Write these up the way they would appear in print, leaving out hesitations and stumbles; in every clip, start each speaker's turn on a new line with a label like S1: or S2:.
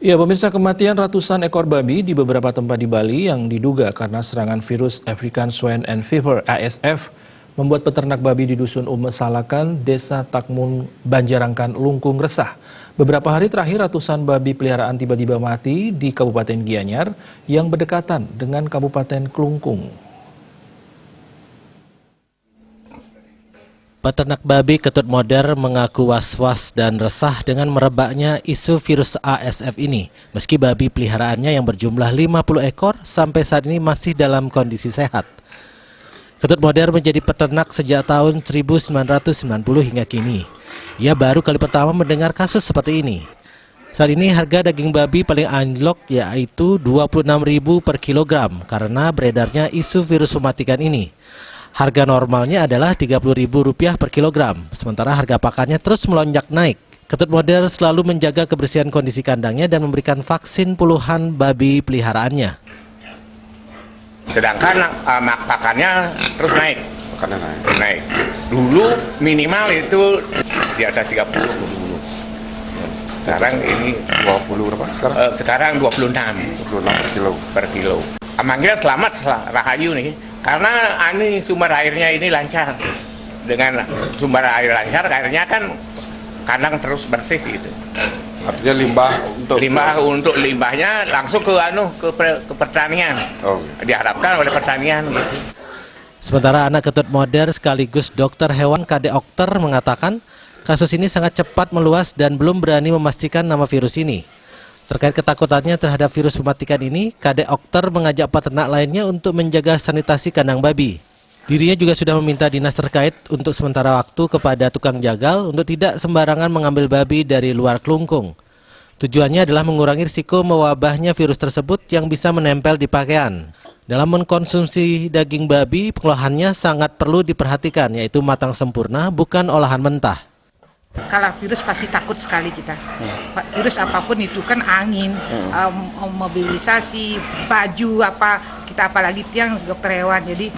S1: Ya, pemirsa, kematian ratusan ekor babi di beberapa tempat di Bali yang diduga karena serangan virus African Swine and Fever (ASF) membuat peternak babi di Dusun Umesalakan, Desa Takmun, Banjarangkan, Lungkung resah. Beberapa hari terakhir ratusan babi peliharaan tiba-tiba mati di Kabupaten Gianyar yang berdekatan dengan Kabupaten Klungkung.
S2: Peternak babi Ketut Moder mengaku was-was dan resah dengan merebaknya isu virus ASF ini. Meski babi peliharaannya yang berjumlah 50 ekor sampai saat ini masih dalam kondisi sehat. Ketut Moder menjadi peternak sejak tahun 1990 hingga kini. Ia baru kali pertama mendengar kasus seperti ini. Saat ini harga daging babi paling anjlok yaitu Rp26.000 per kilogram karena beredarnya isu virus mematikan ini. Harga normalnya adalah Rp30.000 per kilogram, sementara harga pakannya terus melonjak naik. Ketut Moder selalu menjaga kebersihan kondisi kandangnya dan memberikan vaksin puluhan babi peliharaannya.
S3: Sedangkan pakannya terus naik. Naik. Dulu minimal itu di atas 30 dulu. Sekarang ini
S4: 20 berapa sekarang?
S3: Sekarang 26 per kilo. Manggilnya selamat Rahayu nih. Karena ini sumber airnya ini lancar. Dengan sumber air lancar, airnya kan kandang terus bersih gitu.
S4: Artinya limbahnya langsung ke pertanian. Oh. Diharapkan oleh pertanian gitu.
S2: Sementara anak Ketut Moder sekaligus dokter hewan Kade Okter mengatakan kasus ini sangat cepat meluas dan belum berani memastikan nama virus ini. Terkait ketakutannya terhadap virus mematikan ini, Kade Okter mengajak peternak lainnya untuk menjaga sanitasi kandang babi. Dirinya juga sudah meminta dinas terkait untuk sementara waktu kepada tukang jagal untuk tidak sembarangan mengambil babi dari luar Klungkung. Tujuannya adalah mengurangi risiko mewabahnya virus tersebut yang bisa menempel di pakaian. Dalam mengkonsumsi daging babi, pengolahannya sangat perlu diperhatikan, yaitu matang sempurna, bukan olahan mentah.
S5: Kalau virus pasti takut sekali kita. Virus apapun itu kan angin, mobilisasi, baju apa kita apalagi tiang dokter hewan. Jadi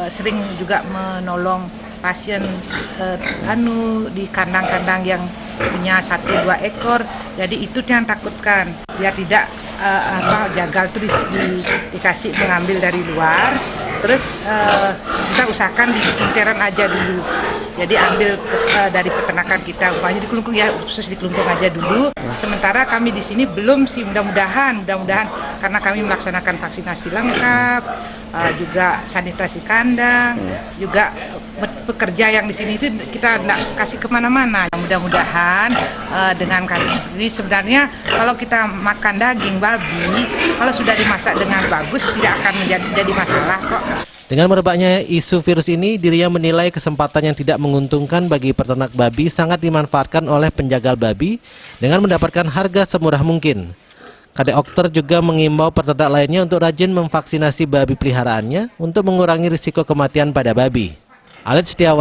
S5: sering juga menolong pasien di kandang-kandang yang punya 1-2 ekor. Jadi itu yang takutkan. Biar tidak jagal terus dikasih mengambil dari luar. Terus kita usahakan di pinteran aja dulu. Jadi ambil dari peternakan kita, upahnya di Klungkung ya, khusus di Klungkung aja dulu. Sementara kami di sini belum sih, mudah-mudahan karena kami melaksanakan vaksinasi lengkap, juga sanitasi kandang, juga pekerja yang di sini itu kita nggak kasih kemana-mana. Mudah-mudahan dengan kasus ini sebenarnya kalau kita makan daging babi, kalau sudah dimasak dengan bagus tidak akan menjadi masalah kok.
S2: Dengan merebaknya isu virus ini, dirinya menilai kesempatan yang tidak menguntungkan bagi peternak babi sangat dimanfaatkan oleh penjagal babi dengan mendapatkan harga semurah mungkin. Kade Okter juga mengimbau peternak lainnya untuk rajin memvaksinasi babi peliharaannya untuk mengurangi risiko kematian pada babi. Alit Setiawan.